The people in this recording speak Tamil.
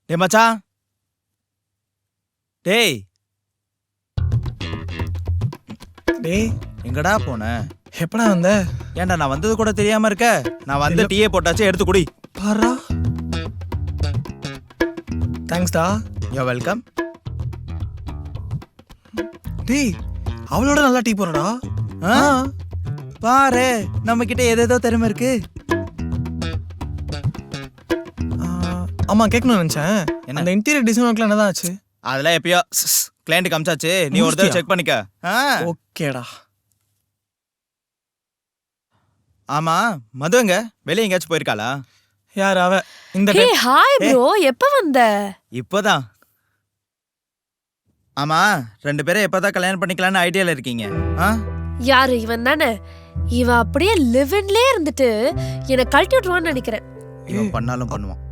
டேய் மச்சான். டேய் டேய் எங்கடா போன? எப்படா வந்த? ஏன்டா நான் வந்தது கூட தெரியாம இருக்க? நான் வந்து டீயே போட்டாச்சு, எடுத்து குடி. பாரா. தேங்க்ஸ்டா. You welcome. டேய் அவளோட நல்லா டீ போறடா. பாரு நம்ம கிட்ட ஏதேதோ திறமை இருக்கு. ஆமா கேட்கணும்னு நினைச்சேன். அந்த இன்டீரியர் டிசைன் ஒர்க்ல என்னதான் ஆச்சு? அதெல்லாம் எப்பயோ கிளையண்ட் காமிச்சாச்சு. நீ ஒரு தடவை செக் பண்ணிக்க. ஓகேடா. ஆமா மதுங்க வெளிய எங்கயாச்சும் போயிருக்காளா? யார் அவ? இந்த ஹே ஹாய் ப்ரோ, எப்ப வந்த? இப்போதான். ஆமா 2 பேரும் எப்பதான் கல்யாணம் பண்ணிக்கலாம்னு ஐடியால இருக்கீங்க? யாரு இவன் தானே? இவன் அப்படியே லிவ் இன்லயே இருந்துட்டு என்ன கழட்டி விட்டுருவான்னு நினைக்கிறேன். இவன் பண்ணாலும் பண்ணுவான்.